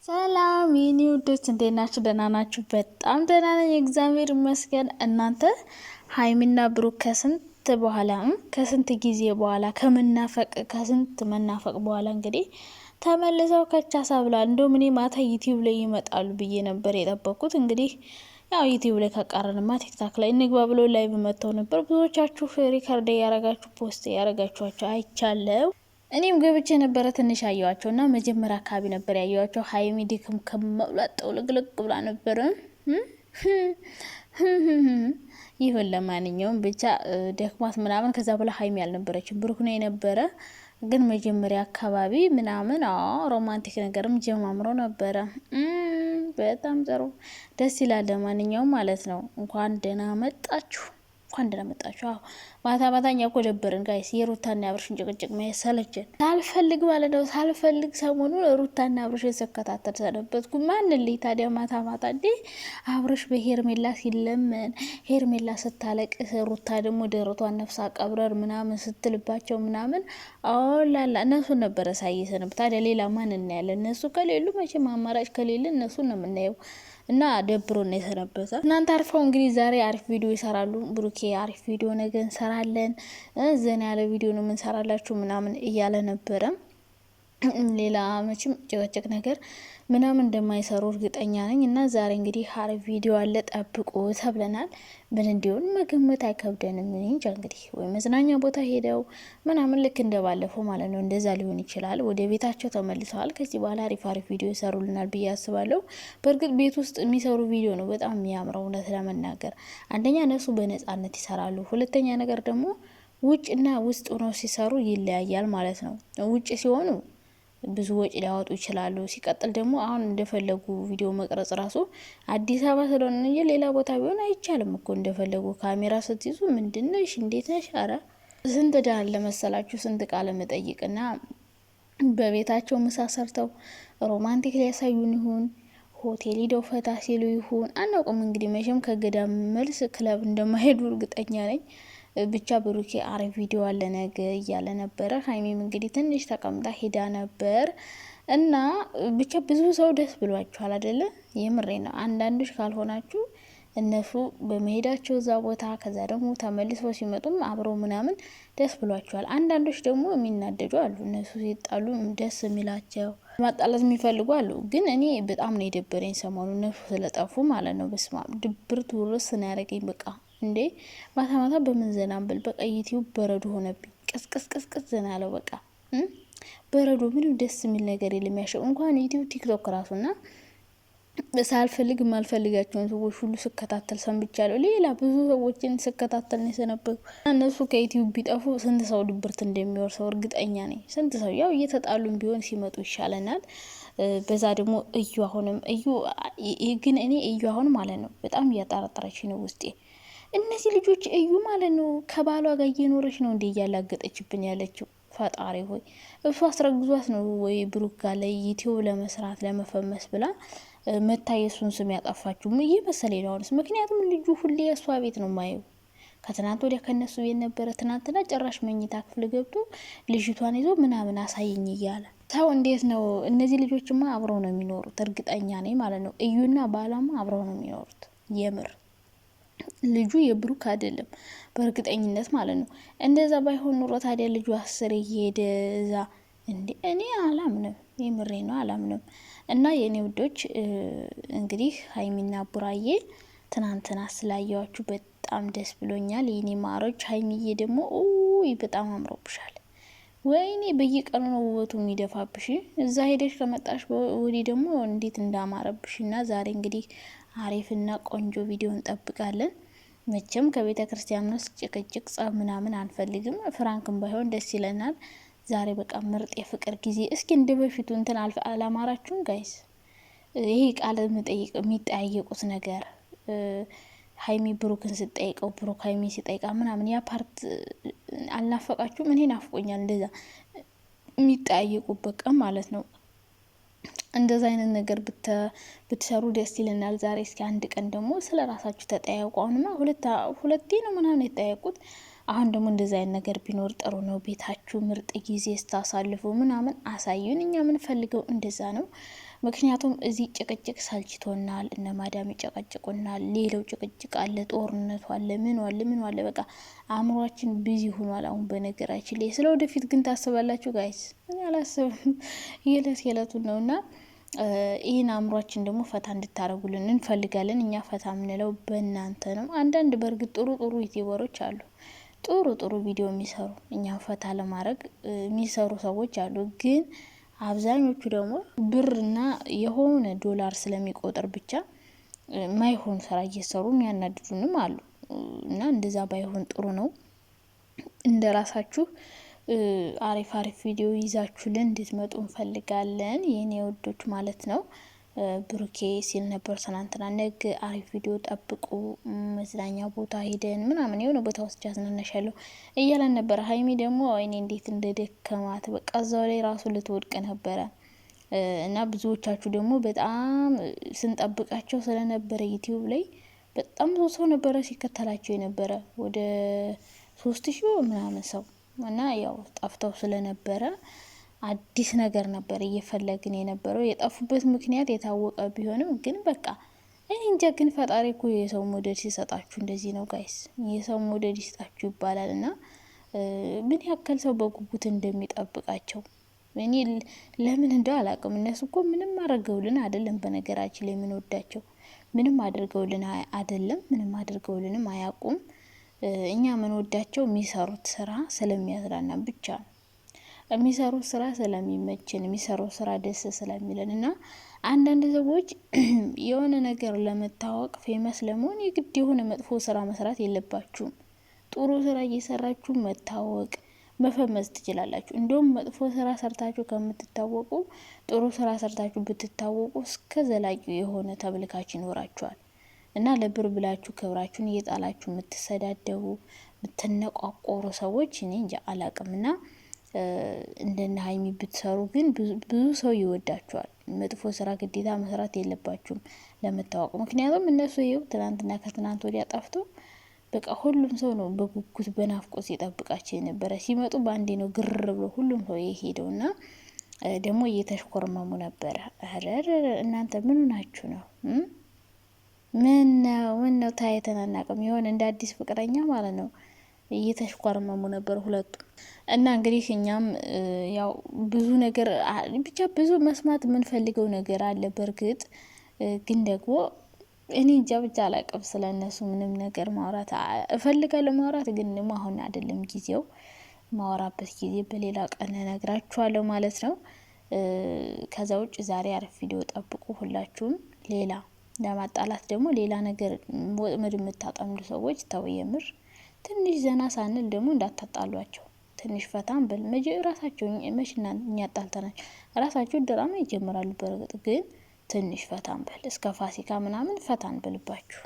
ሰላም የኔ ውዶች እንዴት ናችሁ? ደህና ናችሁ? በጣም ደህና ነኝ እግዚአብሔር ይመስገን። እናንተ ሀይሚና ብሩክ ከስንት ጊዜ በኋላ ከስንት መናፈቅ በኋላ እንግዲህ ተመልሰው ከቻሳ ብለዋል። እንደውም እኔ ማታ ዩቲዩብ ላይ ይመጣሉ ብዬ ነበር የጠበቁት። እንግዲህ ያው ዩቲዩብ ላይ ከቃረንማ ቲክታክ ላይ እንግባ ብሎ ላይ በመተው ነበር። ብዙዎቻችሁ ሪከርድ ያረጋችሁ ፖስት ያረጋችኋቸው አይቻለው። እኔም ገብቼ ነበረ ትንሽ አየዋቸው እና መጀመሪያ አካባቢ ነበር ያየዋቸው። ሀይሚ ዲክም ከመብላት ጠውልግልግ ብላ ነበረ። ይሁን ለማንኛውም ብቻ ደክማት ምናምን ከዛ በኋላ ሀይሚ ያልነበረችም ብሩክ ነው የነበረ። ግን መጀመሪያ አካባቢ ምናምን ሮማንቲክ ነገርም ጀማምሮ ነበረ። በጣም ጥሩ ደስ ይላል። ለማንኛውም ማለት ነው እንኳን ደህና መጣችሁ። እንኳን ደህና መጣችሁ። ማታ እኛ እኮ ደበርን ጋይስ። የሩታና አብርሽን ጭቅጭቅ ማየት ሰለቸን። ሳልፈልግ ማለት ነው ሳልፈልግ ሰሞኑን ሩታና አብርሽን ስከታተል ሰነበትኩ። ማንልኝ ታዲያ ማታ እንዴ አብርሽ በሄርሜላ ሲለመን ሄርሜላ ስታለቅስ ሩታ ደግሞ ደረቷን ነፍሳ ቀብረር ምናምን ስትልባቸው ምናምን ላላ እነሱን ነበረ ሳይሰንብ። ታዲያ ሌላ ማን እናያለን? እነሱ ከሌሉ መቼም አማራጭ ከሌለ እነሱን ነው የምናየው። እና ደብሮ ነው የሰነበተ። እናንተ አርፈው እንግዲህ ዛሬ አሪፍ ቪዲዮ ይሰራሉ። ብሩኬ አሪፍ ቪዲዮ ነገ እንሰራለን፣ ዘና ያለ ቪዲዮ ነው የምንሰራላችሁ ምናምን እያለ ነበረ። ሌላ መቼም ጭቅጭቅ ነገር ምናምን እንደማይሰሩ እርግጠኛ ነኝ። እና ዛሬ እንግዲህ አሪፍ ቪዲዮ አለ ጠብቁ ተብለናል። ምን እንዲሆን መገመት አይከብደንም። እንጃ እንግዲህ ወይ መዝናኛ ቦታ ሄደው ምናምን ልክ እንደባለፈው ማለት ነው እንደዛ ሊሆን ይችላል። ወደ ቤታቸው ተመልሰዋል። ከዚህ በኋላ አሪፍ ቪዲዮ ይሰሩልናል ብዬ አስባለሁ። በእርግጥ ቤት ውስጥ የሚሰሩ ቪዲዮ ነው በጣም የሚያምረው እውነት ለመናገር። አንደኛ እነሱ በነጻነት ይሰራሉ። ሁለተኛ ነገር ደግሞ ውጭና ውስጥ ሆነው ሲሰሩ ይለያያል ማለት ነው። ውጭ ሲሆኑ ብዙ ወጪ ሊያወጡ ይችላሉ። ሲቀጥል ደግሞ አሁን እንደፈለጉ ቪዲዮ መቅረጽ ራሱ አዲስ አበባ ስለሆነ ሌላ ቦታ ቢሆን አይቻልም እኮ። እንደፈለጉ ካሜራ ስትይዙ ምንድነሽ እንዴት ነሽ? አረ ስንት ዳን ለመሰላችሁ ስንት ቃለ መጠይቅና በቤታቸው ምሳ ሰርተው ሮማንቲክ ሊያሳዩን ይሁን ሆቴል ሂደው ፈታ ሲሉ ይሁን አናውቅም። እንግዲህ መቼም ከገዳም መልስ ክለብ እንደማይሄዱ እርግጠኛ ነኝ። ብቻ ብሩኬ አሪፍ ቪዲዮ አለ ነገ እያለ ነበረ። ሀይሚም እንግዲህ ትንሽ ተቀምጣ ሄዳ ነበር እና ብቻ ብዙ ሰው ደስ ብሏችኋል አይደለ? የምሬ ነው። አንዳንዶች ካልሆናችሁ እነሱ በመሄዳቸው እዛ ቦታ ከዛ ደግሞ ተመልሰው ሲመጡም አብረው ምናምን ደስ ብሏችኋል። አንዳንዶች ደግሞ የሚናደዱ አሉ። እነሱ ሲጣሉ ደስ የሚላቸው ማጣላት የሚፈልጉ አሉ። ግን እኔ በጣም ነው የደበረኝ ሰሞኑ እነሱ ስለጠፉ ማለት ነው። በስማ ድብርት ውርስ ነው ያደረገኝ በቃ። እንዴ ማታ በምን ዘና ብል በቃ ዩቲዩብ በረዶ ሆነብኝ። ቀስቀስ ዘና አለው በቃ በረዶ። ምንም ደስ የሚል ነገር የለም። ያሸው እንኳን ዩቲዩብ ቲክቶክ ራሱና ሳልፈልግ ማልፈልጋቸውን ሰዎች ሁሉ ስከታተል ሰንብቻለሁ። ሌላ ብዙ ሰዎችን ስከታተል ነው የሰነበቱ። እነሱ ከዩቲዩብ ቢጠፉ ስንት ሰው ድብርት እንደሚወርሰው እርግጠኛ ነኝ። ስንት ሰው ያው እየተጣሉም ቢሆን ሲመጡ ይሻለናል። በዛ ደግሞ ግን እኔ አሁን ማለት ነው በጣም እያጠራጠረች ነው ውስጤ። እነዚህ ልጆች ማለት ነው ከባሏ ጋር እየኖረች ነው እንዴ እያላገጠችብን ያለችው? ፈጣሪ ሆይ እሱ አስረግዟት ነው ወይ ብሩክ ጋር ላይ ዩቲዩብ ለመስራት ለመፈመስ ብላ መታየሱን ስም ያጠፋችሁ መሰለኝ ነው አሁንስ። ምክንያቱም ልጁ ሁሌ እሷ ቤት ነው ማየው። ከትናንት ወዲያ ከነሱ ቤት ነበረ። ትናንትና ጭራሽ መኝታ ክፍል ገብቶ ልጅቷን ይዞ ምናምን አሳይኝ እያለ ታው። እንዴት ነው እነዚህ ልጆችማ አብረው ነው የሚኖሩት እርግጠኛ ነኝ ማለት ነው። እዩና ባላማ አብረው ነው የሚኖሩት የምር። ልጁ የብሩክ አይደለም በእርግጠኝነት ማለት ነው። እንደዛ ባይሆን ኑሮ ታዲያ ልጁ 10 እየሄደ እዛ እንዴ እኔ አላምንም። የምሬ ነው አላምንም። እና የኔ ውዶች እንግዲህ ሀይሚና ቡራዬ ትናንትና ስላየዋችሁ በጣም ደስ ብሎኛል። የኔ ማሮች ሀይሚዬ ደግሞ በጣም አምሮብሻል። ወይኔ በየቀኑ ነው ውበቱ የሚደፋብሽ። እዛ ሄደሽ ከመጣሽ ወዲህ ደግሞ እንዴት እንዳማረብሽና ዛሬ እንግዲህ አሪፍና ቆንጆ ቪዲዮ እንጠብቃለን። መቼም ከቤተ ክርስቲያን ውስጥ ጭቅጭቅ ጸብ ምናምን አንፈልግም። ፍራንክም ባይሆን ደስ ይለናል። ዛሬ በቃ ምርጥ የፍቅር ጊዜ። እስኪ እንደ በፊቱ እንትን አላማራችሁም ጋይስ? ይሄ ቃል የሚጠያየቁት ነገር ሀይሚ ብሩክን ስጠይቀው ብሩክ ሀይሚ ሲጠይቃ ምናምን ያ ፓርት አልናፈቃችሁም? እኔ ናፍቆኛል። እንደዛ የሚጠያየቁበት ቀን ማለት ነው። እንደዛ አይነት ነገር ብትሰሩ ደስ ይለናል። ዛሬ እስኪ አንድ ቀን ደግሞ ስለ ራሳችሁ ተጠያየቁ። አሁንማ ሁለቴ ነው ምናምን የተጠያየቁት። አሁን ደግሞ እንደዛ አይነት ነገር ቢኖር ጥሩ ነው። ቤታችሁ ምርጥ ጊዜ ስታሳልፉ ምናምን አሳዩን። እኛ ምን ፈልገው እንደዛ ነው። ምክንያቱም እዚህ ጭቅጭቅ ሰልችቶናል። እነ ማዳም ይጨቀጭቁናል። ሌላው ጭቅጭቅ አለ፣ ጦርነቱ አለ፣ ምን አለ። በቃ አእምሯችን ቢዚ ሆኗል አሁን። በነገራችን ላይ ስለ ወደፊት ግን ታስባላችሁ ጋይስ? እኔ አላስብም። የዕለት የዕለቱን ነውና ይህን አእምሯችን ደግሞ ፈታ እንድታረጉልን እንፈልጋለን። እኛ ፈታ የምንለው በእናንተ ነው። አንዳንድ በእርግጥ ጥሩ ዩቲዩበሮች አሉ፣ ጥሩ ቪዲዮ የሚሰሩ እኛም ፈታ ለማድረግ የሚሰሩ ሰዎች አሉ። ግን አብዛኞቹ ደግሞ ብርና የሆነ ዶላር ስለሚቆጥር ብቻ ማይሆን ስራ እየሰሩ የሚያናድዱንም አሉ። እና እንደዛ ባይሆን ጥሩ ነው። እንደ ራሳችሁ አሪፍ ቪዲዮ ይዛችሁልን እንድትመጡ እንፈልጋለን የኔ ወዶች ማለት ነው። ብሩኬ ሲል ነበር ትናንትና፣ ነገ አሪፍ ቪዲዮ ጠብቁ፣ መዝናኛ ቦታ ሄደን ምናምን የሆነ ቦታ ውስጥ ያዝናናሻለሁ እያለን ነበረ። ሀይሚ ደግሞ አይኔ እንዴት እንደደከማት በቃ እዛው ላይ ራሱ ልትወድቅ ነበረ። እና ብዙዎቻችሁ ደግሞ በጣም ስንጠብቃቸው ስለነበረ ዩቲዩብ ላይ በጣም ብዙ ሰው ነበረ ሲከተላቸው የነበረ ወደ 3000 ምናምን ሰው እና ያው ጠፍተው ስለነበረ አዲስ ነገር ነበር እየፈለግን የነበረው። የጠፉበት ምክንያት የታወቀ ቢሆንም ግን በቃ እኔ እንጃ። ግን ፈጣሪ እኮ የሰው ሞዴል ሲሰጣችሁ እንደዚህ ነው ጋይስ፣ የሰው ሞዴል ይስጣችሁ ይባላል። እና ምን ያክል ሰው በጉጉት እንደሚጠብቃቸው እኔ ለምን እንደው አላውቅም። እነሱ እኮ ምንም አድርገውልን አይደለም። በነገራችን ላይ የምንወዳቸው ምንም አድርገውልን አይደለም፣ ምንም አድርገውልንም አያውቁም። እኛ የምንወዳቸው የሚሰሩት ስራ ስለሚያዝናናን ብቻ ነው። የሚሰሩት ስራ ስለሚመችን፣ የሚሰሩት ስራ ደስ ስለሚለን እና አንዳንድ ሰዎች የሆነ ነገር ለመታወቅ ፌመስ ለመሆን የግድ የሆነ መጥፎ ስራ መስራት የለባችሁም። ጥሩ ስራ እየሰራችሁ መታወቅ መፈመስ ትችላላችሁ። እንዲሁም መጥፎ ስራ ሰርታችሁ ከምትታወቁ ጥሩ ስራ ሰርታችሁ ብትታወቁ እስከ ዘላቂ የሆነ ተመልካች ይኖራችኋል። እና ለብር ብላችሁ ክብራችሁን እየጣላችሁ የምትሰዳደቡ የምትነቋቆሩ ሰዎች እኔ እንጃ አላቅምና እንደነ ሀይሚ ብትሰሩ ግን ብዙ ሰው ይወዳቸዋል። መጥፎ ስራ ግዴታ መስራት የለባችሁም ለመታወቅ። ምክንያቱም እነሱ ይኸው ትናንትና ከትናንት ወዲያ ጠፍቶ በቃ ሁሉም ሰው ነው በጉጉት በናፍቆት ሲጠብቃቸው የነበረ። ሲመጡ በአንዴ ነው ግር ብሎ ሁሉም ሰው የሄደው እና ደግሞ እየተሽኮርመሙ ነበረ። አረረ እናንተ ምን ናችሁ ነው? ምን ነው ታይተን አናውቅም። የሆነ እንደ አዲስ ፍቅረኛ ማለት ነው እየተሽኮርመሙ ነበር ሁለቱም። እና እንግዲህ እኛም ያው ብዙ ነገር ብቻ ብዙ መስማት የምንፈልገው ነገር አለ። በእርግጥ ግን ደግሞ እኔ እንጃ ብቻ አላቅም ስለ እነሱ ምንም ነገር ማውራት እፈልጋለሁ ማውራት፣ ግን ደግሞ አሁን አይደለም ጊዜው። ማውራበት ጊዜ በሌላ ቀን እነግራችኋለሁ ማለት ነው። ከዛ ውጭ ዛሬ አሪፍ ቪዲዮ ጠብቁ ሁላችሁም። ሌላ ለማጣላት ደግሞ ሌላ ነገር ወጥመድ የምታጠምዱ ሰዎች ተው፣ የምር ትንሽ ዘና ሳንል ደግሞ እንዳታጣሏቸው። ትንሽ ፈታን በል ራሳቸው መሽና እኛ ጣልተናል። ራሳቸው ድራማ ይጀምራሉ። በርግጥ ግን ትንሽ ፈታን በል እስከ ፋሲካ ምናምን ፈታን በልባችሁ።